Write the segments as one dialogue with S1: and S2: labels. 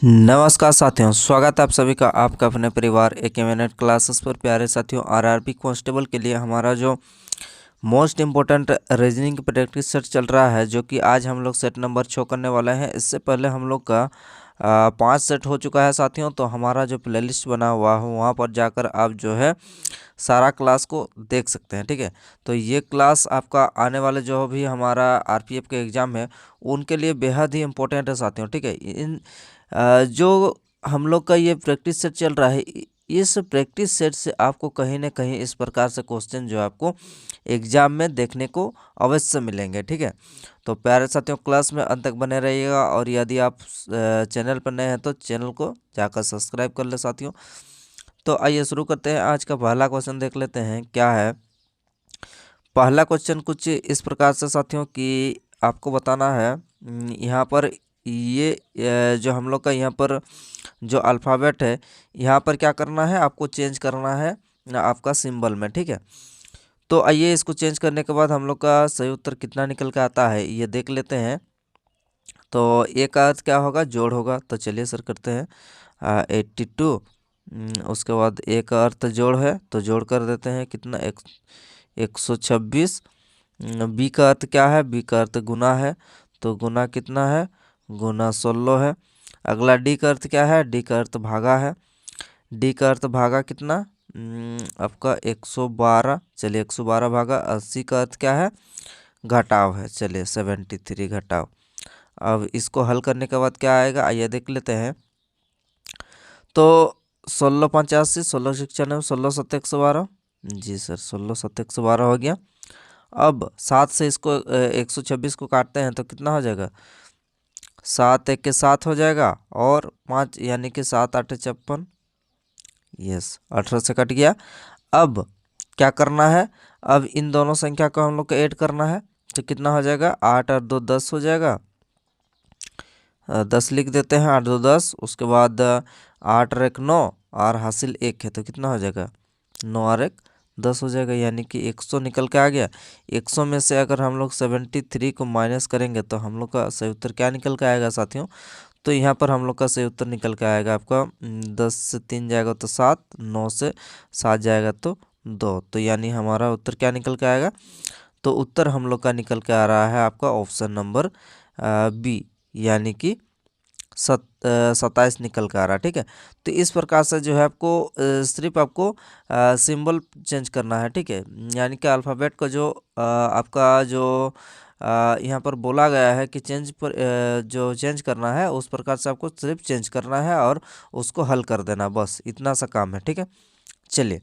S1: नमस्कार साथियों, स्वागत है आप सभी का आपका अपने परिवार ए मिनट क्लासेस पर। प्यारे साथियों, आरआरबी कांस्टेबल के लिए हमारा जो मोस्ट इम्पोर्टेंट रीजनिंग की प्रैक्टिस सेट चल रहा है, जो कि आज हम लोग सेट नंबर 6 करने वाले हैं। इससे पहले हम लोग का 5 सेट हो चुका है साथियों। तो हमारा जो प्लेलिस्ट बना हुआ है वहाँ पर जाकर आप जो है सारा क्लास को देख सकते हैं। ठीक है, तो ये क्लास आपका आने वाले जो भी हमारा आरपीएफ के एग्ज़ाम है उनके लिए बेहद ही इम्पोर्टेंट है साथियों। ठीक है, जो हम लोग का ये प्रैक्टिस सेट चल रहा है, इस प्रैक्टिस सेट से आपको कहीं ना कहीं इस प्रकार से क्वेश्चन जो है आपको एग्जाम में देखने को अवश्य मिलेंगे। ठीक है, तो प्यारे साथियों, क्लास में अंत तक बने रहिएगा। और यदि आप चैनल पर नए हैं तो चैनल को जाकर सब्सक्राइब कर ले साथियों। तो आइए शुरू करते हैं। आज का पहला क्वेश्चन देख लेते हैं क्या है। पहला क्वेश्चन कुछ इस प्रकार से साथियों कि आपको बताना है यहाँ पर ये जो हम लोग का यहाँ पर जो अल्फ़ाबेट है, यहाँ पर क्या करना है, आपको चेंज करना है आपका सिंबल में। ठीक है, तो आइए इसको चेंज करने के बाद हम लोग का सही उत्तर कितना निकल के आता है ये देख लेते हैं। तो एक अर्थ क्या होगा, जोड़ होगा। तो चलिए सर करते हैं 82। उसके बाद एक अर्थ जोड़ है तो जोड़ कर देते हैं कितना, 126। बी का अर्थ क्या है, बी का अर्थ गुना है तो गुना कितना है, गुना 16 है। अगला डी का अर्थ क्या है, डी का अर्थ भागा है। डी का अर्थ भागा कितना, आपका 112। चलिए 112 भागा 80 का अर्थ क्या है, घटाव है। चलिए 73 घटाव। अब इसको हल करने के बाद क्या आएगा, आइए देख लेते हैं। तो 16 85, 16 96, 16 7 112। जी सर, 16 7 112 हो गया। अब 7 से इसको 126 को काटते हैं तो कितना हो जाएगा, 7 1 के 7 हो जाएगा और 5 यानी कि 7 8 56। यस, 18 से कट गया। अब क्या करना है, अब इन दोनों संख्या को हम लोग को ऐड करना है। तो कितना हो जाएगा, 8 और 2 10 हो जाएगा। 10 लिख देते हैं, 8 2 10। उसके बाद 8 और 1 9 और हासिल 1 है तो कितना हो जाएगा, 9 और 1 10 हो जाएगा। यानी कि 100 निकल के आ गया। 100 में से अगर हम लोग 73 को माइनस करेंगे तो हम लोग का सही उत्तर क्या निकल के आएगा साथियों। तो यहाँ पर हम लोग का सही उत्तर निकल के आएगा आपका 10 से 3 जाएगा तो 7, 9 से 7 जाएगा तो 2। तो यानी हमारा उत्तर क्या निकल के आएगा, तो उत्तर हम लोग का निकल के आ रहा है आपका ऑप्शन नंबर बी, यानी कि 27 निकल कर आ रहा है। ठीक है, तो इस प्रकार से जो है आपको सिर्फ आपको सिंबल चेंज करना है। ठीक है, यानी कि अल्फ़ाबेट का जो आपका जो यहाँ पर बोला गया है कि चेंज पर जो चेंज करना है उस प्रकार से आपको सिर्फ चेंज करना है और उसको हल कर देना, बस इतना सा काम है। ठीक है, चलिए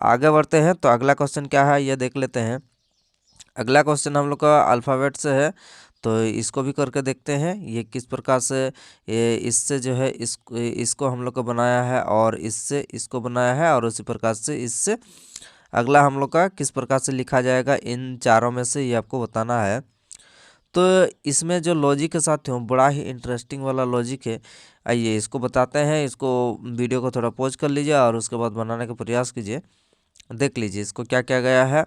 S1: आगे बढ़ते हैं। तो अगला क्वेश्चन क्या है ये देख लेते हैं। अगला क्वेश्चन हम लोग का अल्फ़ाबेट से है, तो इसको भी करके देखते हैं ये किस प्रकार से ये इससे जो है इसको हम लोग को बनाया है और इससे इसको बनाया है और उसी प्रकार से इससे अगला हम लोग का किस प्रकार से लिखा जाएगा, इन चारों में से ये आपको बताना है। तो इसमें जो लॉजिक है साथियों, बड़ा ही इंटरेस्टिंग वाला लॉजिक है। आइए इसको बताते हैं। इसको वीडियो को थोड़ा पॉज कर लीजिए और उसके बाद बनाने का प्रयास कीजिए। देख लीजिए इसको क्या क्या गया है।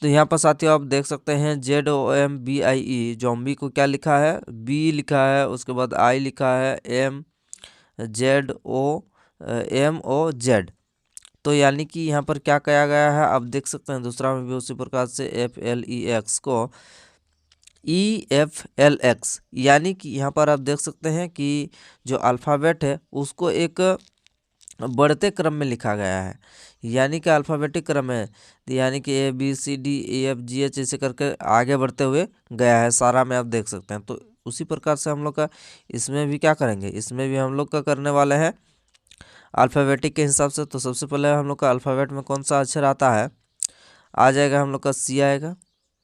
S1: तो यहाँ पर साथियों आप देख सकते हैं ZOMBIE, जॉम्बी को क्या लिखा है, बी लिखा है। उसके बाद आई लिखा है, MZOMOZ। तो यानी कि यहाँ पर क्या कहा गया है आप देख सकते हैं। दूसरा में भी उसी प्रकार से FLEX को EFLX, यानी कि यहाँ पर आप देख सकते हैं कि जो अल्फ़ाबेट है उसको एक बढ़ते क्रम में लिखा गया है, यानी कि अल्फ़ाबेटिक क्रम है। यानी कि ABCDEFGH ऐसे करके आगे बढ़ते हुए गया है सारा में, आप देख सकते हैं। तो उसी प्रकार से हम लोग का इसमें भी क्या करेंगे, इसमें भी हम लोग का करने वाले हैं अल्फ़ाबेटिक के हिसाब से। तो सबसे पहले हम लोग का अल्फ़ाबेट में कौन सा अक्षर आता है, आ जाएगा हम लोग का C आएगा।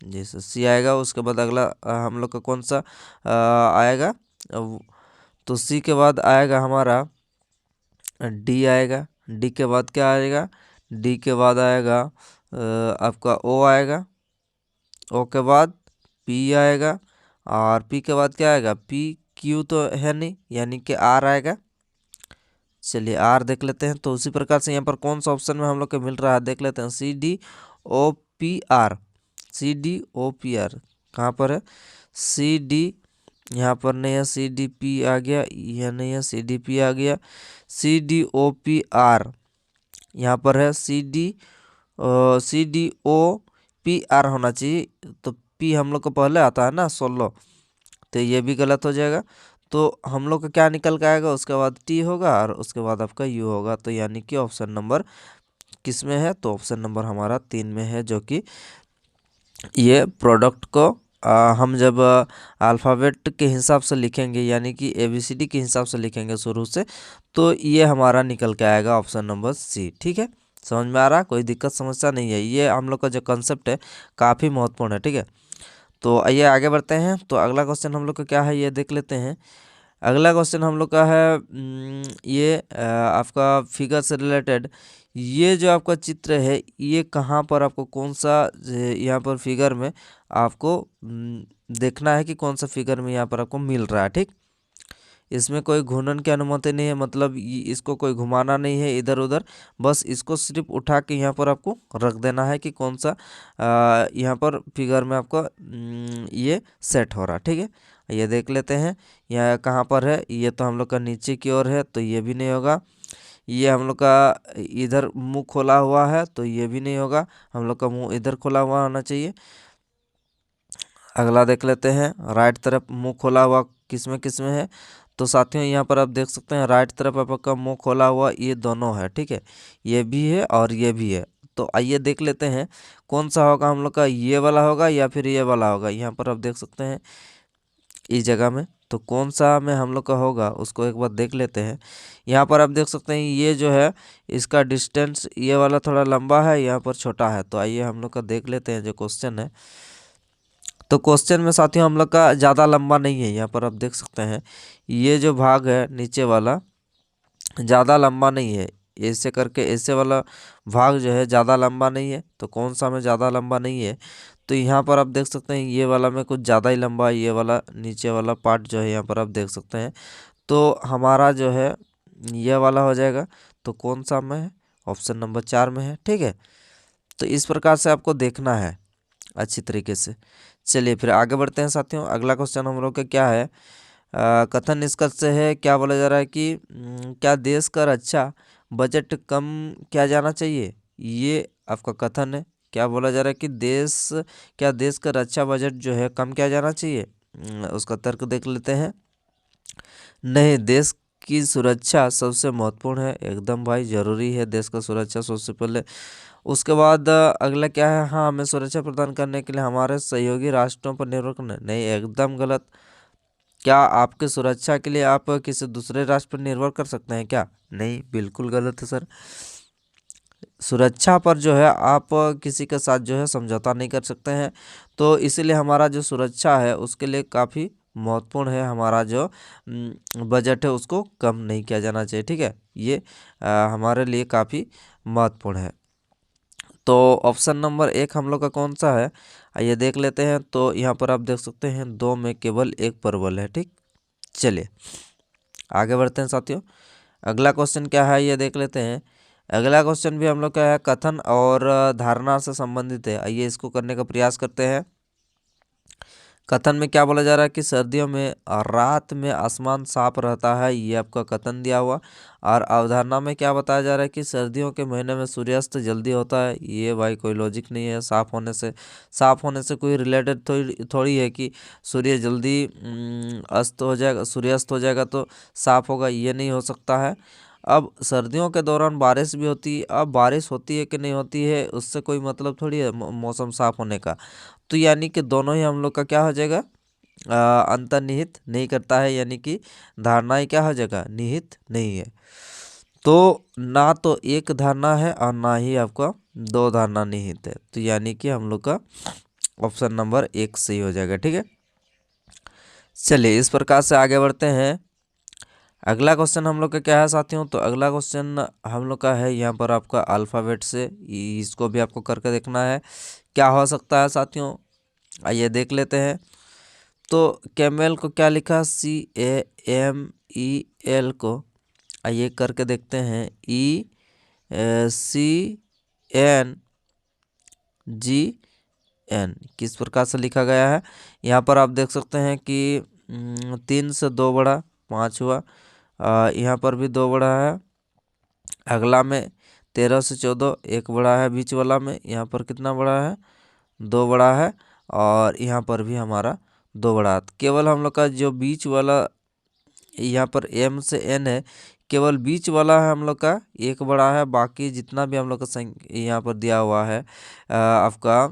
S1: जी सर, C आएगा। उसके बाद अगला हम लोग का कौन सा आएगा, तो C के बाद आएगा हमारा डी आएगा। डी के बाद क्या आएगा, डी के बाद आएगा आपका ओ आएगा। ओ के बाद पी आएगा और पी के बाद क्या आएगा, पी क्यू तो है नहीं, यानी कि आर आएगा। चलिए आर देख लेते हैं। तो उसी प्रकार से यहाँ पर कौन सा ऑप्शन में हम लोग को मिल रहा है देख लेते हैं, CDOPR। CDOPR कहाँ पर है, CDOPR यहाँ पर नहीं है, CDP आ गया, यह नहीं है, CDP आ गया, CDOPR यहाँ पर है, CDOPR होना चाहिए, तो P हम लोग को पहले आता है ना 16, तो ये भी गलत हो जाएगा। तो हम लोग का क्या निकल के आएगा, उसके बाद T होगा और उसके बाद आपका U होगा, तो यानी कि ऑप्शन नंबर किस में है, तो ऑप्शन नंबर हमारा 3 में है, जो कि ये प्रोडक्ट को हम जब अल्फ़ाबेट के हिसाब से लिखेंगे, यानी कि ABCD के हिसाब से लिखेंगे शुरू से, तो ये हमारा निकल के आएगा ऑप्शन नंबर C। ठीक है, समझ में आ रहा, कोई दिक्कत समस्या नहीं है। ये हम लोग का जो कंसेप्ट है काफ़ी महत्वपूर्ण है। ठीक है, तो आइए आगे बढ़ते हैं। तो अगला क्वेश्चन हम लोग का क्या है, ये देख लेते हैं। अगला क्वेश्चन हम लोग का है ये आपका फिगर से रिलेटेड, ये जो आपका चित्र है ये कहाँ पर आपको कौन सा यहाँ पर फिगर में आपको देखना है कि कौन सा फिगर में यहाँ पर आपको मिल रहा है। ठीक, इसमें कोई घूर्णन की अनुमति नहीं है, मतलब इसको कोई घुमाना नहीं है इधर उधर, बस इसको सिर्फ उठा के यहाँ पर आपको रख देना है कि कौन सा यहाँ पर फिगर में आपको ये सेट हो रहा। ठीक है, ये देख लेते हैं यह कहाँ पर है। ये तो हम लोग का नीचे की ओर है, तो ये भी नहीं होगा। ये हम लोग का इधर मुंह खोला हुआ है, तो ये भी नहीं होगा, हम लोग का मुंह इधर खोला हुआ होना चाहिए। अगला देख लेते हैं, राइट तरफ मुंह खोला हुआ किस में है, तो साथियों यहाँ पर आप देख सकते हैं राइट तरफ आपका मुंह खोला हुआ ये दोनों है। ठीक है, ये भी है और ये भी है। तो आइए देख लेते हैं कौन सा होगा हम लोग का, ये वाला होगा या फिर ये वाला होगा। यहाँ पर आप देख सकते हैं इस जगह में, तो कौन सा में हम लोग का होगा उसको एक बार देख लेते हैं। यहाँ पर आप देख सकते हैं ये जो है इसका डिस्टेंस ये वाला थोड़ा लंबा है, यहाँ पर छोटा है। तो आइए हम लोग का देख लेते हैं जो क्वेश्चन है। तो क्वेश्चन में साथियों हम लोग का ज़्यादा लंबा नहीं है, यहाँ पर आप देख सकते हैं ये जो भाग है नीचे वाला ज़्यादा लंबा नहीं है, ऐसे करके ऐसे वाला भाग जो है ज़्यादा लंबा नहीं है। तो कौन सा में ज़्यादा लंबा नहीं है, तो यहाँ पर आप देख सकते हैं ये वाला में कुछ ज़्यादा ही लंबा है, ये वाला नीचे वाला पार्ट जो है यहाँ पर आप देख सकते हैं। तो हमारा जो है ये वाला हो जाएगा, तो कौन सा में है, ऑप्शन नंबर 4 में है। ठीक है, तो इस प्रकार से आपको देखना है अच्छी तरीके से। चलिए फिर आगे बढ़ते हैं साथियों। अगला क्वेश्चन हम लोग का क्या है, कथन निष्कर्ष से है, क्या बोला जा रहा है कि क्या देश का रक्षा बजट कम किया जाना चाहिए, ये आपका कथन है। क्या बोला जा रहा है कि क्या देश का रक्षा बजट जो है कम किया जाना चाहिए, उसका तर्क देख लेते हैं। नहीं, देश की सुरक्षा सबसे महत्वपूर्ण है, एकदम भाई जरूरी है देश का सुरक्षा सबसे पहले। उसके बाद अगला क्या है, हाँ हमें सुरक्षा प्रदान करने के लिए हमारे सहयोगी राष्ट्रों पर निर्भर करना, नहीं एकदम गलत। क्या आपके सुरक्षा के लिए आप किसी दूसरे राष्ट्र पर निर्भर कर सकते हैं क्या, नहीं बिल्कुल गलत है सर। सुरक्षा पर जो है आप किसी के साथ जो है समझौता नहीं कर सकते हैं, तो इसीलिए हमारा जो सुरक्षा है उसके लिए काफ़ी महत्वपूर्ण है, हमारा जो बजट है उसको कम नहीं किया जाना चाहिए। ठीक है, ये हमारे लिए काफ़ी महत्वपूर्ण है। तो ऑप्शन नंबर 1 हम लोग का कौन सा है, आइए देख लेते हैं। तो यहाँ पर आप देख सकते हैं 2 में केवल एक परवल है। ठीक, चलिए आगे बढ़ते हैं साथियों। अगला क्वेश्चन क्या है ये देख लेते हैं। अगला क्वेश्चन भी हम लोग का है कथन और धारणा से संबंधित है, आइए इसको करने का प्रयास करते हैं। कथन में क्या बोला जा रहा है कि सर्दियों में रात में आसमान साफ रहता है, ये आपका कथन दिया हुआ। और अवधारणा में क्या बताया जा रहा है कि सर्दियों के महीने में सूर्यास्त जल्दी होता है, ये भाई कोई लॉजिक नहीं है। साफ होने से कोई रिलेटेड थोड़ी है कि सूर्य जल्दी अस्त हो जाएगा, सूर्यास्त हो जाएगा तो साफ होगा, ये नहीं हो सकता है। अब सर्दियों के दौरान बारिश भी होती है, अब बारिश होती है कि नहीं होती है उससे कोई मतलब थोड़ी है मौसम साफ होने का। तो यानी कि दोनों ही हम लोग का क्या हो जाएगा, अंतर्निहित नहीं करता है, यानी कि धारणा ही क्या हो जाएगा, निहित नहीं है। तो ना तो एक धारणा है और ना ही आपका 2 धारणा निहित है, तो यानी कि हम लोग का ऑप्शन नंबर 1 सही हो जाएगा। ठीक है, चलिए इस प्रकार से आगे बढ़ते हैं। अगला क्वेश्चन हम लोग का क्या है साथियों, तो अगला क्वेश्चन हम लोग का है यहाँ पर आपका अल्फ़ाबेट से, इसको भी आपको करके देखना है क्या हो सकता है साथियों। आइए देख लेते हैं। तो कैमेल को क्या लिखा, CAMEL को, आइए करके देखते हैं, ECNGN किस प्रकार से लिखा गया है। यहाँ पर आप देख सकते हैं कि 3 से 2 बढ़ा 5 हुआ। यहाँ पर भी 2 बढ़ा है। अगला में 13 से 14 1 बढ़ा है। बीच वाला में यहाँ पर कितना बढ़ा है? 2 बढ़ा है। और यहाँ पर भी हमारा 2 बढ़ा है। केवल हम लोग का जो बीच वाला यहाँ पर m से n है, केवल बीच वाला है हम लोग का 1 बढ़ा है। बाकी जितना भी हम लोग का यहाँ पर दिया हुआ है आपका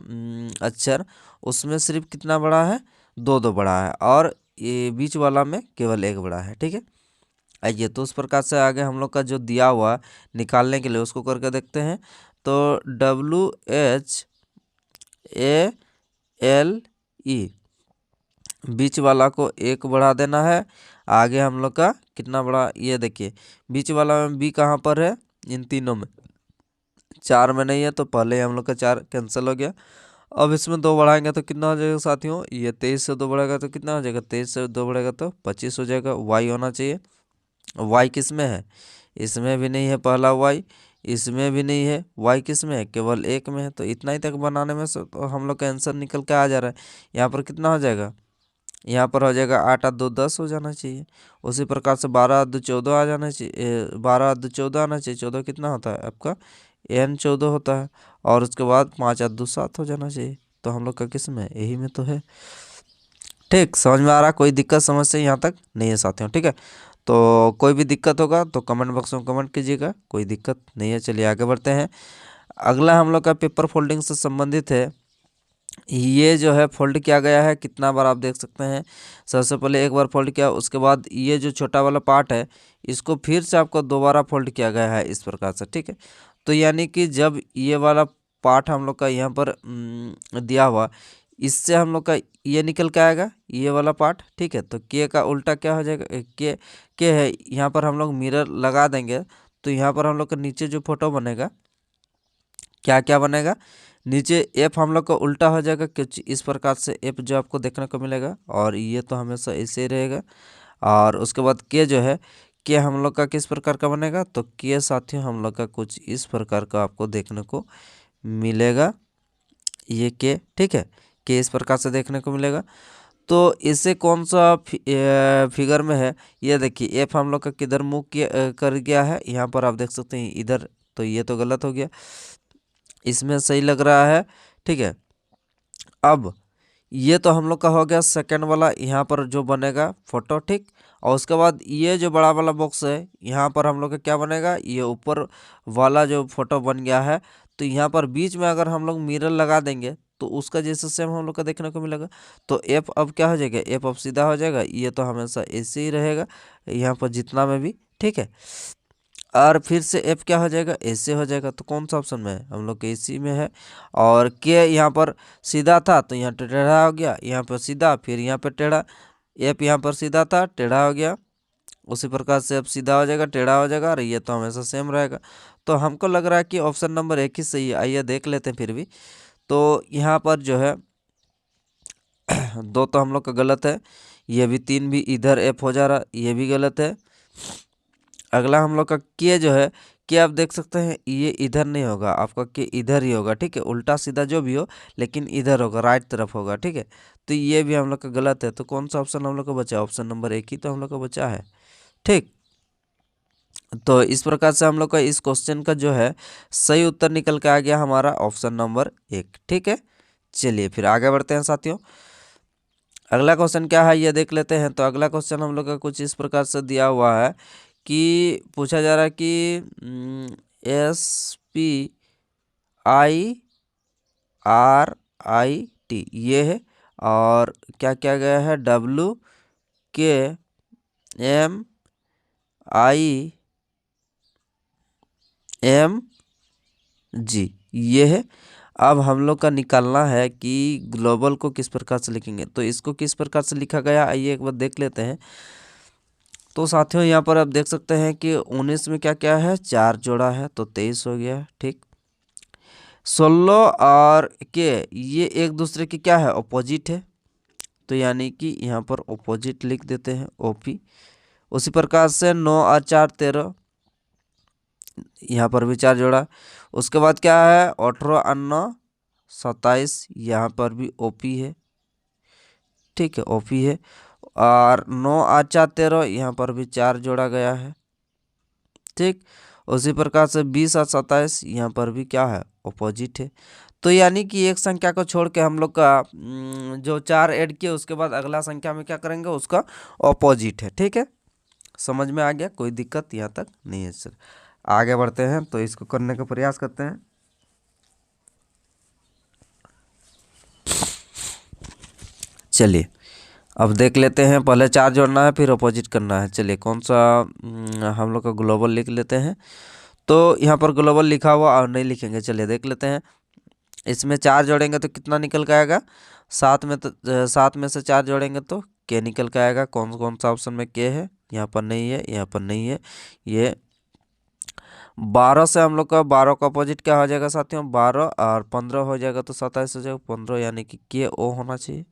S1: अक्षर, उसमें सिर्फ कितना बड़ा है? 2 बढ़ा है। और ये बीच वाला में केवल 1 बढ़ा है। ठीक है, आइए तो उस प्रकार से आगे हम लोग का जो दिया हुआ निकालने के लिए उसको करके देखते हैं। तो WHALE बीच वाला को 1 बढ़ा देना है। आगे हम लोग का कितना बड़ा, ये देखिए बीच वाला में b कहाँ पर है? इन तीनों में, 4 में नहीं है, तो पहले हम लोग का 4 कैंसिल हो गया। अब इसमें 2 बढ़ाएंगे तो कितना हो जाएगा साथियों? ये 23 से 2 बढ़ेगा तो कितना हो जाएगा? 23 से 2 बढ़ेगा तो 25 हो जाएगा। y होना चाहिए। y किस में है? इसमें भी नहीं है पहला y, इसमें भी नहीं है। y किस में है? केवल 1 में है। तो इतना ही तक बनाने में से तो हम लोग का आंसर निकल के आ जा रहा है। यहाँ पर कितना हो जाएगा? यहाँ पर हो जाएगा 8 और 2 10 हो जाना चाहिए। उसी प्रकार से 12 और 2 14 आ जाना चाहिए। 12 और 2 14 आना चाहिए। 14 कितना होता है आपका? n 14 होता है। और उसके बाद 5 और 2 7 हो जाना चाहिए। तो हम लोग का किस में? यही में तो है। ठीक, समझ में आ रहा? कोई दिक्कत समस्या यहाँ तक नहीं है साथियों। ठीक है, तो कोई भी दिक्कत होगा तो कमेंट बॉक्स में कमेंट कीजिएगा, कोई दिक्कत नहीं है। चलिए आगे बढ़ते हैं। अगला हम लोग का पेपर फोल्डिंग से संबंधित है। ये जो है फोल्ड किया गया है, कितना बार आप देख सकते हैं। सबसे पहले 1 बार फोल्ड किया, उसके बाद ये जो छोटा वाला पार्ट है इसको फिर से आपको दोबारा फोल्ड किया गया है इस प्रकार से। ठीक है, तो यानी कि जब ये वाला पार्ट हम लोग का यहाँ पर दिया हुआ, इससे हम लोग का ये निकल के आएगा, ये वाला पार्ट। ठीक है, तो के का उल्टा क्या हो जाएगा? के है, यहाँ पर हम लोग मिरर लगा देंगे तो यहाँ पर हम लोग का नीचे जो फोटो बनेगा, क्या क्या बनेगा? नीचे एफ हम लोग का उल्टा हो जाएगा, कुछ इस प्रकार से एफ जो आपको देखने को मिलेगा। और ये तो हमेशा ऐसे ही रहेगा। और उसके बाद के जो है, के हम लोग का किस प्रकार का बनेगा? तो के साथियों हम लोग का कुछ इस प्रकार का आपको देखने को मिलेगा, ये के। ठीक है, के इस प्रकार से देखने को मिलेगा। तो इससे कौन सा फिगर में है? ये देखिए एफ हम लोग का किधर मुँह कर गया है, यहाँ पर आप देख सकते हैं इधर। तो ये तो गलत हो गया, इसमें सही लग रहा है। ठीक है, अब ये तो हम लोग का हो गया सेकंड वाला, यहाँ पर जो बनेगा फोटो। ठीक, और उसके बाद ये जो बड़ा वाला बॉक्स है, यहाँ पर हम लोग का क्या बनेगा? ये ऊपर वाला जो फोटो बन गया है, तो यहाँ पर बीच में अगर हम लोग मिरर लगा देंगे तो उसका जैसे सेम हम लोग का देखने को मिलेगा। तो एफ अब क्या हो जाएगा? एफ अब सीधा हो जाएगा, ये तो हमेशा ऐसे ही रहेगा यहाँ पर जितना में भी। ठीक है, और फिर से एफ क्या हो जाएगा? ऐसे हो जाएगा। तो कौन सा ऑप्शन में है? हम लोग के इसी में है। और के यहाँ पर सीधा था तो यहाँ टेढ़ा हो गया, यहाँ पर सीधा, फिर यहाँ पर टेढ़ा। एफ यहाँ पर सीधा था, टेढ़ा हो गया। उसी प्रकार से अब सीधा हो जाएगा, टेढ़ा हो जाएगा, और ये तो हमेशा सेम रहेगा। तो हमको लग रहा है कि ऑप्शन नंबर 1 ही सही है। आइए देख लेते हैं फिर भी। तो यहाँ पर जो है 2 तो हम लोग का गलत है, ये भी 3 भी इधर एफ हो जा रहा, ये भी गलत है। अगला हम लोग का के जो है, के आप देख सकते हैं ये इधर नहीं होगा, आपका के इधर ही होगा। ठीक है, उल्टा सीधा जो भी हो लेकिन इधर होगा, राइट तरफ होगा। ठीक है, तो ये भी हम लोग का गलत है। तो कौन सा ऑप्शन हम लोग का बचा? ऑप्शन नंबर 1 ही तो हम लोग का बचा है। ठीक, तो इस प्रकार से हम लोग का इस क्वेश्चन का जो है सही उत्तर निकल के आ गया हमारा ऑप्शन नंबर 1। ठीक है, चलिए फिर आगे बढ़ते हैं साथियों। अगला क्वेश्चन क्या है ये देख लेते हैं। तो अगला क्वेश्चन हम लोग का कुछ इस प्रकार से दिया हुआ है कि पूछा जा रहा है कि SPIRIT ये है, और क्या क्या गया है? WKMIMG ये है। अब हम लोग का निकालना है कि ग्लोबल को किस प्रकार से लिखेंगे। तो इसको किस प्रकार से लिखा गया, आइए एक बार देख लेते हैं। तो साथियों यहाँ पर आप देख सकते हैं कि 19 में क्या क्या है? 4 जोड़ा है तो 23 हो गया। ठीक, 16 और के ये एक दूसरे के क्या है? अपोजिट है, तो यानी कि यहाँ पर अपोजिट लिख देते हैं, ओपी। उसी प्रकार से 9 और 4 13, यहाँ पर भी 4 जोड़ा। उसके बाद क्या है? 18 और 9 27, यहाँ पर भी ओपी है। ठीक है, ओपी है। और 9 8 4 13, यहाँ पर भी 4 जोड़ा गया है। ठीक, उसी प्रकार से 20 और 27, यहाँ पर भी क्या है, ऑपोजिट है। तो यानी कि एक संख्या को छोड़ के हम लोग का जो 4 ऐड किए उसके बाद अगला संख्या में क्या करेंगे, उसका ऑपोजिट है। ठीक है, समझ में आ गया, कोई दिक्कत यहाँ तक नहीं है सर। आगे बढ़ते हैं तो इसको करने का प्रयास करते हैं। चलिए अब देख लेते हैं, पहले 4 जोड़ना है फिर अपोजिट करना है। चलिए कौन सा हम लोग का ग्लोबल लिख लेते हैं। तो यहाँ पर ग्लोबल लिखा हुआ और नहीं लिखेंगे, चलिए देख लेते हैं। इसमें 4 जोड़ेंगे तो कितना निकल के आएगा, 7 में, तो 7 में से 4 जोड़ेंगे तो के निकल के आएगा। कौन कौन सा ऑप्शन में के है, यहाँ पर नहीं है, यहाँ पर नहीं है। ये 12 से हम लोग का 12 का अपोजिट क्या हो जाएगा साथियों, 12 और 15 हो जाएगा तो 27 हो जाएगा, 15 यानी कि के ओ होना चाहिए।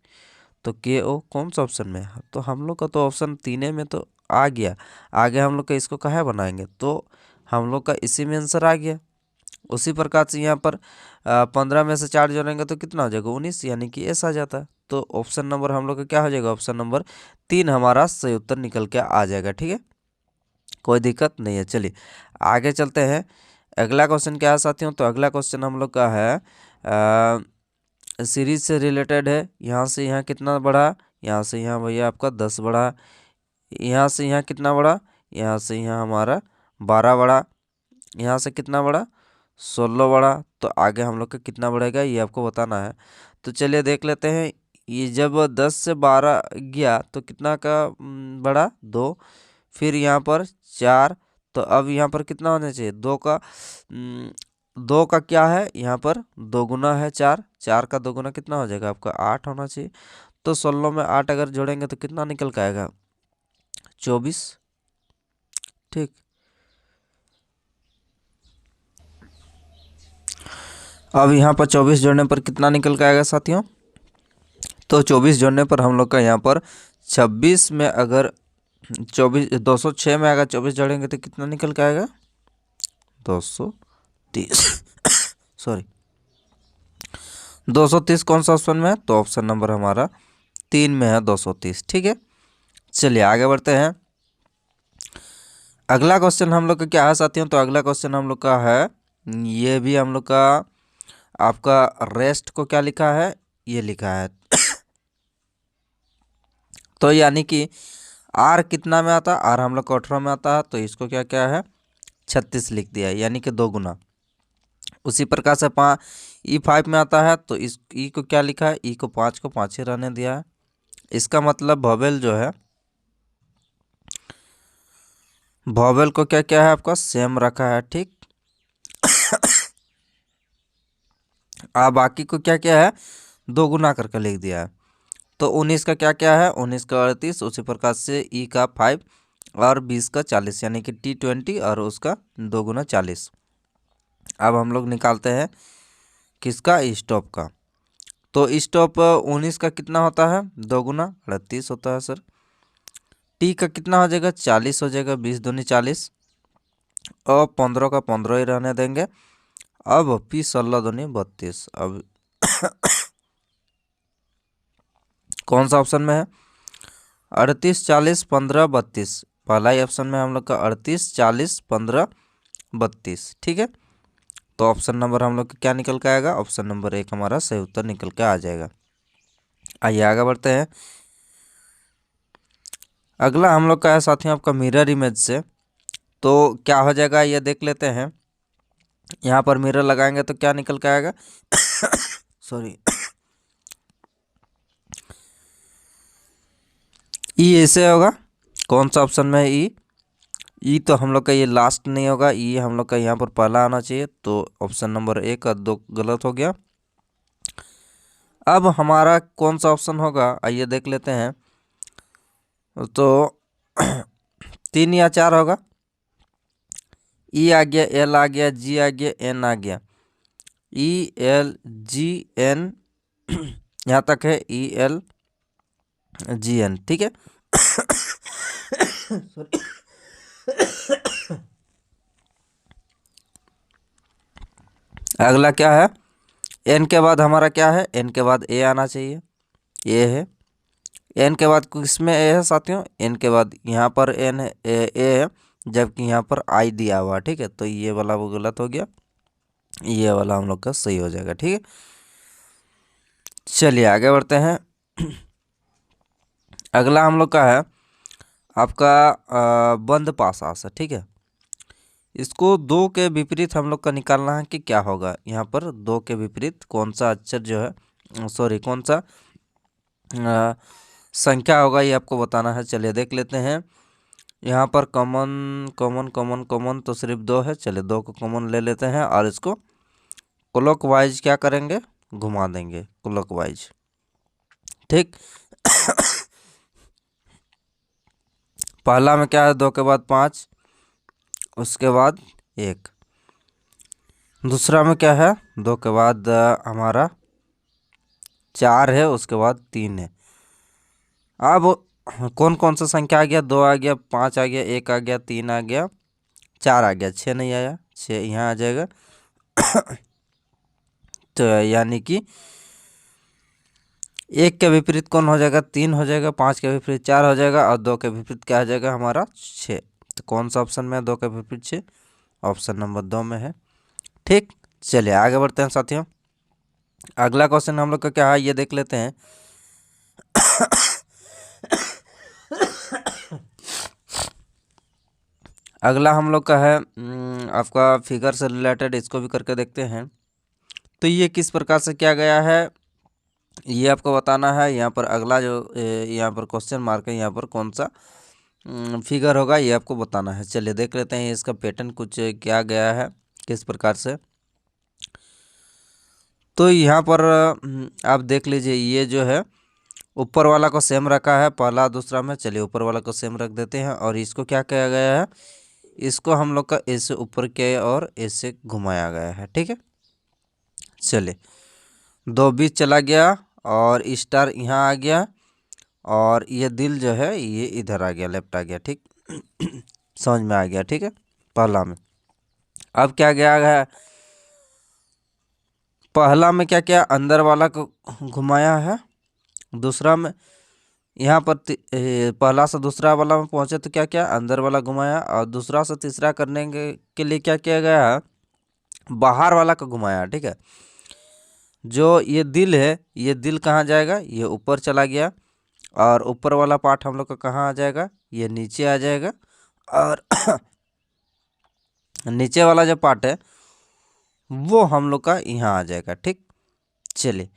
S1: तो के ओ कौन सा ऑप्शन में है, तो हम लोग का तो ऑप्शन 3 में तो आ गया। आगे हम लोग का इसको कहाँ बनाएंगे, तो हम लोग का इसी में आंसर आ गया। उसी प्रकार से यहाँ पर 15 में से 4 जोड़ेंगे तो कितना हो जाएगा, 19, यानी कि एस आ जाता है। तो ऑप्शन नंबर हम लोग का क्या हो जाएगा, ऑप्शन नंबर 3 हमारा सही उत्तर निकल के आ जाएगा। ठीक है, कोई दिक्कत नहीं है। चलिए आगे चलते हैं। अगला क्वेश्चन क्या है साथियों, तो अगला क्वेश्चन हम लोग का है सीरीज से रिलेटेड है। यहाँ से यहाँ कितना बढ़ा, यहाँ से यहाँ भैया आपका 10 बढ़ा, यहाँ से यहाँ कितना बढ़ा, यहाँ से यहाँ हमारा 12 बढ़ा, यहाँ से कितना बढ़ा, 16 बढ़ा। तो आगे हम लोग का कितना बढ़ेगा ये आपको बताना है। तो चलिए देख लेते हैं। ये जब 10 से 12 गया तो कितना का बढ़ा, 2, फिर यहाँ पर 4। तो अब यहाँ पर कितना होना चाहिए, 2 का 2 का क्या है, यहाँ पर 2 गुना है 4, 4 का 2 गुना कितना हो जाएगा आपका, 8 होना चाहिए। तो 16 में 8 अगर जोड़ेंगे तो कितना निकल के आएगा, 24। ठीक, अब यहाँ पर 24 जोड़ने पर कितना निकल के आएगा साथियों, तो 24 जोड़ने पर हम लोग का यहाँ पर 26 में अगर 206 में अगर 24 जोड़ेंगे तो कितना निकल के आएगा, 230 सॉरी 230 कौन सा ऑप्शन में है, तो ऑप्शन नंबर हमारा 3 में है 230। ठीक है, चलिए आगे बढ़ते हैं। अगला क्वेश्चन हम लोग का क्या है साथियों, तो अगला क्वेश्चन हम लोग का है, ये भी हम लोग का आपका रेस्ट को क्या लिखा है, ये लिखा है। तो यानी कि आर कितना में आता है, आर हम लोग को 18 में आता है, तो इसको क्या क्या है, 36 लिख दिया है, यानी कि 2 गुना। उसी प्रकार से E5 में आता है, तो इस ई को क्या लिखा है, ई को 5 ही रहने दिया है। इसका मतलब वोवेल जो है, वोवेल को क्या क्या है आपका सेम रखा है। ठीक, बाकी को क्या क्या है, 2 गुना करके लिख दिया है। तो 19 का क्या क्या है, 19 का 38, उसी प्रकार से ई का 5 और 20 का 40, यानी कि T20 और उसका 2 गुना 40। अब हम लोग निकालते हैं किसका, स्टॉप का। तो स्टॉप 19 का कितना होता है, 2 गुना 38 होता है सर। टी का कितना हो जाएगा, 40 हो जाएगा, 20 दूनी 40, और 15 का 15 ही रहने देंगे। अब पी 16 दूनी 32। अब कौन सा ऑप्शन में है, 38 40 15 32, पहला ही ऑप्शन में हम लोग का 38 40 15 32। ठीक है, तो ऑप्शन नंबर हम लोग का क्या निकल के आएगा, ऑप्शन नंबर 1 हमारा सही उत्तर निकल के आ जाएगा। आइए आगे बढ़ते हैं। अगला हम लोग का है साथियों आपका मिरर इमेज से। तो क्या हो जाएगा ये देख लेते हैं। यहाँ पर मिरर लगाएंगे तो क्या निकल के आएगा सॉरी ई ऐसे होगा, कौन सा ऑप्शन में है ई तो हम लोग का ये लास्ट नहीं होगा, ई हम लोग का यहाँ पर पहला आना चाहिए। तो ऑप्शन नंबर 1 और 2 गलत हो गया। अब हमारा कौन सा ऑप्शन होगा आइए देख लेते हैं। तो 3 या 4 होगा, ई आ गया, एल आ गया, जी आ गया, एन आ गया। ई एल जी एन यहाँ तक है, ई एल जी एन। ठीक है अगला क्या है, एन के बाद हमारा क्या है, एन के बाद ए आना चाहिए, ए है। एन के बाद किस में ए है साथियों, एन के बाद यहाँ पर एन है, ए है, जबकि यहाँ पर आई दिया हुआ। ठीक है, तो ये वाला वो गलत हो गया, ये वाला हम लोग का सही हो जाएगा। ठीक है, चलिए आगे बढ़ते हैं। अगला हम लोग का है आपका बंद पासा से। ठीक है, इसको दो के विपरीत हम लोग का निकालना है कि क्या होगा। यहाँ पर दो के विपरीत कौन सा अक्षर जो है, सॉरी कौन सा संख्या होगा, ये आपको बताना है। चलिए देख लेते हैं। यहाँ पर कॉमन कॉमन कॉमन कॉमन तो सिर्फ दो है। चलिए दो को कॉमन ले लेते हैं और इसको क्लॉकवाइज क्या करेंगे, घुमा देंगे क्लॉकवाइज। ठीक, पहला में क्या है, दो के बाद 5, उसके बाद 1। दूसरा में क्या है, दो के बाद हमारा 4 है, उसके बाद 3 है। अब कौन कौन सा संख्या आ गया, 2 आ गया, 5 आ गया, 1 आ गया, 3 आ गया, 4 आ गया, 6 नहीं आया, 6 यहाँ आ जाएगा। तो यानी कि 1 के विपरीत कौन हो जाएगा, 3 हो जाएगा, 5 के विपरीत 4 हो जाएगा, और 2 के विपरीत क्या हो जाएगा हमारा 6। तो कौन सा ऑप्शन में है 2 के विपरीत 6, ऑप्शन नंबर 2 में है। ठीक, चलिए आगे बढ़ते हैं साथियों। अगला क्वेश्चन हम लोग का क्या है, ये देख लेते हैं। अगला हम लोग का है आपका फिगर से रिलेटेड, इसको भी करके देखते हैं। तो ये किस प्रकार से किया गया है ये आपको बताना है। यहाँ पर अगला जो यहाँ पर क्वेश्चन मार्क है, यहाँ पर कौन सा फिगर होगा ये आपको बताना है। चलिए देख लेते हैं इसका पैटर्न कुछ क्या गया है किस प्रकार से। तो यहाँ पर आप देख लीजिए, ये जो है ऊपर वाला को सेम रखा है, पहला दूसरा में। चलिए ऊपर वाला को सेम रख देते हैं, और इसको क्या किया गया है, इसको हम लोग का ऐसे ऊपर के और ऐसे घुमाया गया है। ठीक है, चलिए 2 बीच चला गया और स्टार यहाँ आ गया, और ये दिल जो है ये इधर आ गया, लेफ्ट आ गया। ठीक, समझ में आ गया। ठीक है, पहला में अब क्या गया है, पहला में क्या किया, अंदर वाला को घुमाया है। दूसरा में यहाँ पर पहला से दूसरा वाला में पहुँचे तो क्या किया, अंदर वाला घुमाया, और दूसरा से तीसरा करने के लिए क्या किया गया है, बाहर वाला को घुमाया। ठीक है, जो ये दिल है, ये दिल कहाँ जाएगा, ये ऊपर चला गया, और ऊपर वाला पार्ट हम लोग का कहाँ आ जाएगा, ये नीचे आ जाएगा, और नीचे वाला जो पार्ट है वो हम लोग का यहाँ आ जाएगा। ठीक, चलिए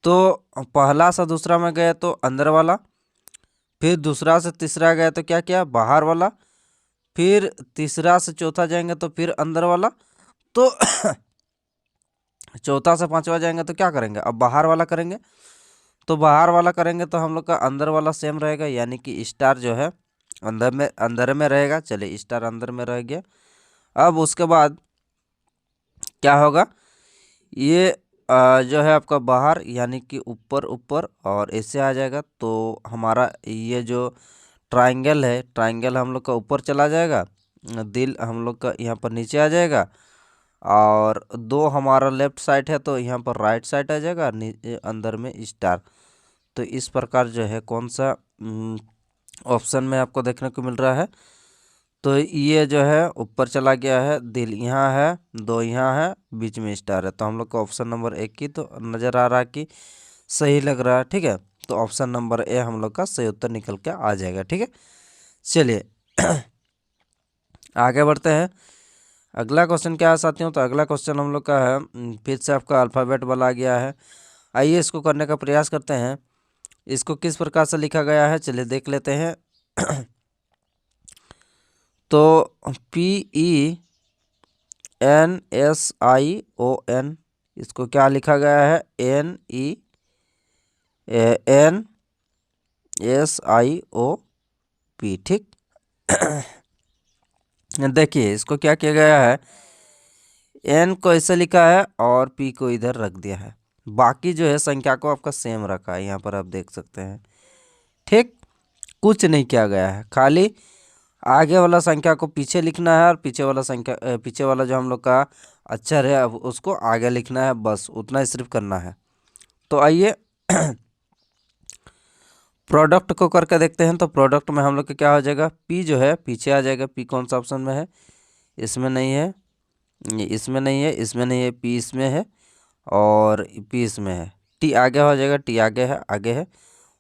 S1: तो पहला से दूसरा में गए तो अंदर वाला, फिर दूसरा से तीसरा गए तो क्या किया, बाहर वाला, फिर तीसरा से चौथा जाएंगे तो फिर अंदर वाला, तो चौथा से पांचवा जाएंगे तो क्या करेंगे, अब बाहर वाला करेंगे। तो बाहर वाला करेंगे तो हम लोग का अंदर वाला सेम रहेगा, यानी कि स्टार जो है अंदर में रहेगा। चलिए स्टार अंदर में रह गया। अब उसके बाद क्या होगा, ये जो है आपका बाहर यानी कि ऊपर ऊपर और ऐसे आ जाएगा। तो हमारा ये जो ट्रायंगल है, ट्रायंगल हम लोग का ऊपर चला जाएगा, दिल हम लोग का यहाँ पर नीचे आ जाएगा, और 2 हमारा लेफ्ट साइड है तो यहाँ पर राइट साइड आ जाएगा, अंदर में स्टार। तो इस प्रकार जो है कौन सा ऑप्शन में आपको देखने को मिल रहा है। तो ये जो है ऊपर चला गया है, दिल यहाँ है, 2 यहाँ है, बीच में स्टार है। तो हम लोग को ऑप्शन नंबर 1 की तो नज़र आ रहा है कि सही लग रहा है। ठीक है, तो ऑप्शन नंबर ए हम लोग का सही उत्तर निकल के आ जाएगा। ठीक है, चलिए आगे बढ़ते हैं। अगला क्वेश्चन क्या है साथियों, तो अगला क्वेश्चन हम लोग का है फिर से आपका अल्फ़ाबेट वाला आ गया है। आइए इसको करने का प्रयास करते हैं। इसको किस प्रकार से लिखा गया है चलिए देख लेते हैं। तो PENSION, इसको क्या लिखा गया है, NENSIOP। ठीक, देखिए इसको क्या किया गया है, एन को ऐसे लिखा है और पी को इधर रख दिया है, बाकी जो है संख्या को आपका सेम रखा है, यहाँ पर आप देख सकते हैं। ठीक, कुछ नहीं किया गया है, खाली आगे वाला संख्या को पीछे लिखना है, और पीछे वाला संख्या पीछे वाला जो हम लोग का अक्षर है अब उसको आगे लिखना है, बस उतना ही सिर्फ करना है। तो आइए प्रोडक्ट को करके देखते हैं। तो प्रोडक्ट में हम लोग का क्या हो जाएगा, पी जो है पीछे आ जाएगा। पी कौन सा ऑप्शन में है, इसमें नहीं है, इसमें नहीं है, इसमें नहीं है, पी इसमें है और पी इसमें है। टी आगे हो जाएगा, टी आगे है, आगे है।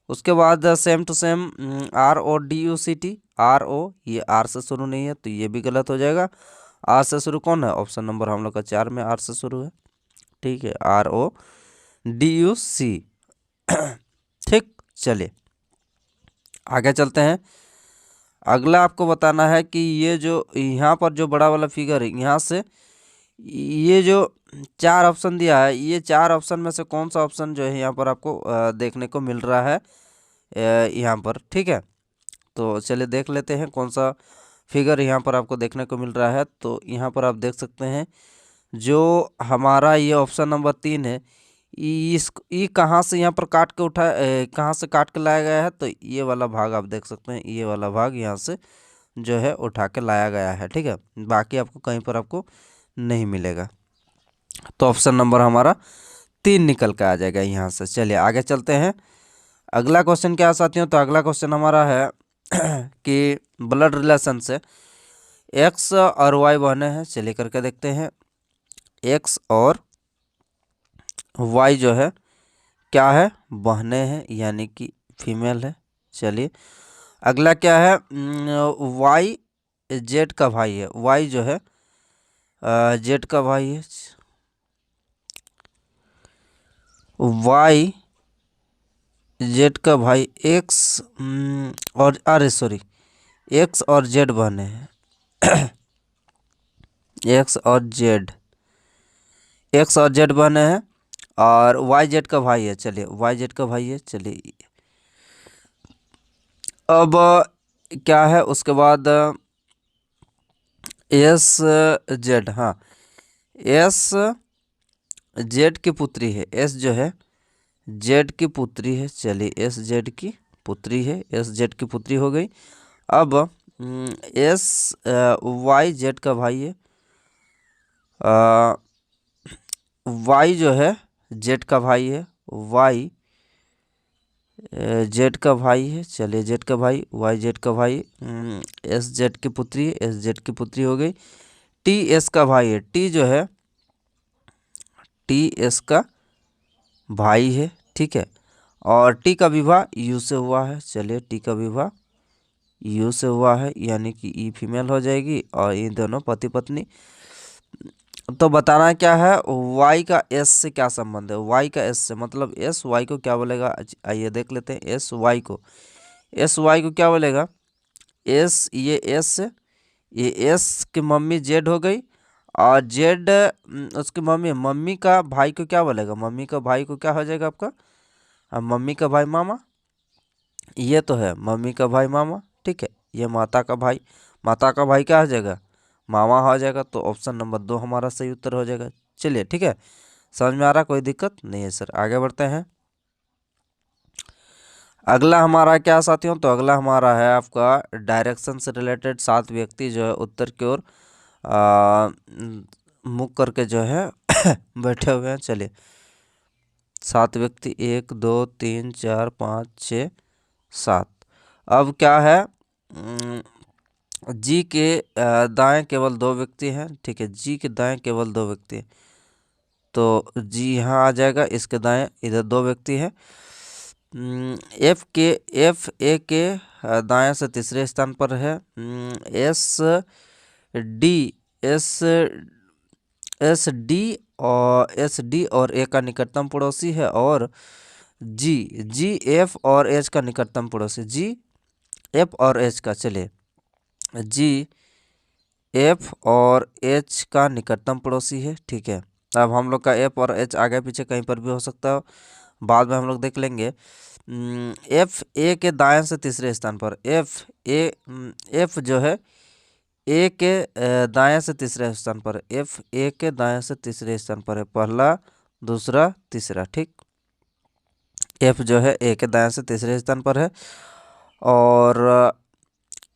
S1: उसके बाद same to same R O D U C T, R O, ये आर से शुरू नहीं है तो ये भी गलत हो जाएगा। आर से शुरू कौन है, ऑप्शन नंबर हम लोग का 4 में आर से शुरू है। ठीक है, आर ओ डी यू सी। ठीक, चलिए आगे चलते हैं। अगला आपको बताना है कि ये जो यहाँ पर जो बड़ा वाला फिगर है, यहाँ से ये जो 4 ऑप्शन दिया है, ये 4 ऑप्शन में से कौन सा ऑप्शन जो है यहाँ पर आपको देखने को मिल रहा है यहाँ पर। ठीक है, तो चलिए देख लेते हैं कौन सा फिगर यहाँ पर आपको देखने को मिल रहा है। तो यहाँ पर आप देख सकते हैं जो हमारा ये ऑप्शन नंबर 3 है, ये कहाँ से यहाँ पर काट के कहाँ से काट के लाया गया है, तो ये वाला भाग आप देख सकते हैं, ये वाला भाग यहाँ से जो है उठा के लाया गया है। ठीक है, बाकी आपको कहीं पर आपको नहीं मिलेगा। तो ऑप्शन नंबर हमारा 3 निकल के आ जाएगा यहाँ से। चलिए आगे चलते हैं। अगला क्वेश्चन क्या है साथियों, तो अगला क्वेश्चन हमारा है कि ब्लड रिलेशन से एक्स और वाई बहने हैं। चलिए करके देखते हैं। एक्स और वाई जो है क्या है, बहने हैं, यानी कि फीमेल है। चलिए अगला क्या है, वाई जेड का भाई है। वाई जो है जेड का भाई है। वाई जेड का भाई एक्स और अरे सॉरी, एक्स और जेड बने हैं। एक्स और जेड, एक्स और जेड बने हैं और वाई जेड का भाई है। चलिए वाई जेड का भाई है। चलिए अब क्या है उसके बाद एस जेड, हाँ एस जेड की पुत्री है। एस जो है जेड की पुत्री है। चलिए एस जेड की पुत्री है, एस जेड की पुत्री हो गई। अब एस वाई जेड का भाई है। वाई जो है जेड का भाई है। वाई जेड का भाई है। चलिए जेड का भाई, वाई जेड का भाई, एस जेड की पुत्री है, एस जेड की पुत्री हो गई। टी एस का भाई है। टी जो है टी एस का भाई है। ठीक है, और टी का विवाह यू से हुआ है। चलिए टी का विवाह यू से हुआ है, यानी कि ई फीमेल हो जाएगी और ये दोनों पति पत्नी। तो बताना क्या है, y का s से क्या संबंध है। y का s से मतलब एस वाई को क्या बोलेगा, आइए देख लेते हैं। एस वाई को क्या बोलेगा, एस, ये एस, ये एस की मम्मी जेड हो गई और जेड उसकी मम्मी का भाई को क्या बोलेगा, मम्मी का भाई को क्या हो जाएगा आपका, मम्मी का भाई मामा। ये तो है मम्मी का भाई मामा। ठीक है, ये माता का भाई, माता का भाई क्या हो जाएगा, मामा हो जाएगा। तो ऑप्शन नंबर 2 हमारा सही उत्तर हो जाएगा। चलिए ठीक है, समझ में आ रहा, कोई दिक्कत नहीं है सर। आगे बढ़ते हैं। अगला हमारा क्या साथियों, तो अगला हमारा है आपका डायरेक्शन से रिलेटेड। 7 व्यक्ति जो है उत्तर की ओर मुख करके जो है बैठे हुए हैं। चलिए 7 व्यक्ति, 1 2 3 4 5 6 7। अब क्या है, जी के दाएं केवल 2 व्यक्ति हैं। ठीक है, जी के दाएं केवल 2 व्यक्ति हैं, तो जी यहाँ आ जाएगा, इसके दाएं इधर 2 व्यक्ति हैं। एफ ए के दाएं से तीसरे स्थान पर है। S D S S D और ए का निकटतम पड़ोसी है। और जी एफ और एच का निकटतम पड़ोसी, जी एफ और एच का, चलिए जी एफ और एच का निकटतम पड़ोसी है। ठीक है, अब हम लोग का एफ और एच आगे पीछे कहीं पर भी हो सकता है, बाद में हम लोग देख लेंगे। एफ ए के दाएं से तीसरे स्थान पर, एफ जो है ए के दाएं से तीसरे स्थान पर, एफ ए के दाएं से तीसरे स्थान पर है, पहला दूसरा तीसरा। ठीक, एफ जो है ए के दाएं से तीसरे स्थान पर है। और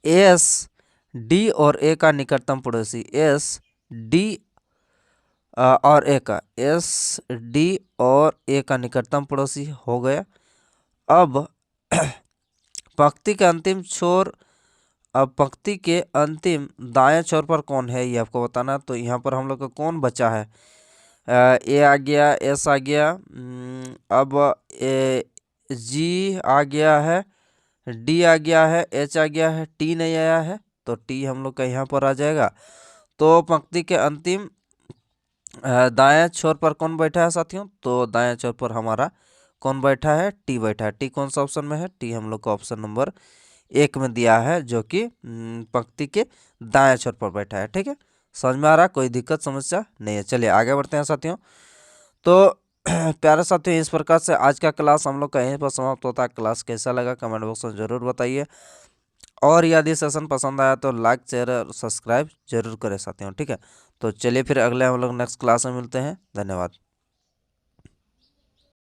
S1: एस डी और ए का निकटतम पड़ोसी, एस डी और ए का, एस डी और ए का निकटतम पड़ोसी हो गया। अब पंक्ति के अंतिम छोर, अब पंक्ति के अंतिम दाएं छोर पर कौन है ये आपको बताना। तो यहाँ पर हम लोग का कौन बचा है, ए आ गया, एस आ गया, अब जी आ गया है, डी आ गया है, एच आ गया है, टी नहीं आया है, तो टी हम लोग का यहाँ पर आ जाएगा। तो पंक्ति के अंतिम दाएं छोर पर कौन बैठा है साथियों, तो दाएं छोर पर हमारा कौन बैठा है, टी बैठा है। टी कौन सा ऑप्शन में है, टी हम लोग का ऑप्शन नंबर 1 में दिया है, जो कि पंक्ति के दाएं छोर पर बैठा है। ठीक है, समझ में आ रहा, कोई दिक्कत समस्या नहीं है। चलिए आगे बढ़ते हैं साथियों। तो प्यारे साथियों, इस प्रकार से आज का क्लास हम लोग का यहीं पर समाप्त होता है। क्लास कैसा लगा कमेंट बॉक्स में ज़रूर बताइए, और यदि सेशन पसंद आया तो लाइक शेयर और सब्सक्राइब जरूर करें साथियों। ठीक है, तो चलिए फिर अगले हम लोग नेक्स्ट क्लास में मिलते हैं। धन्यवाद।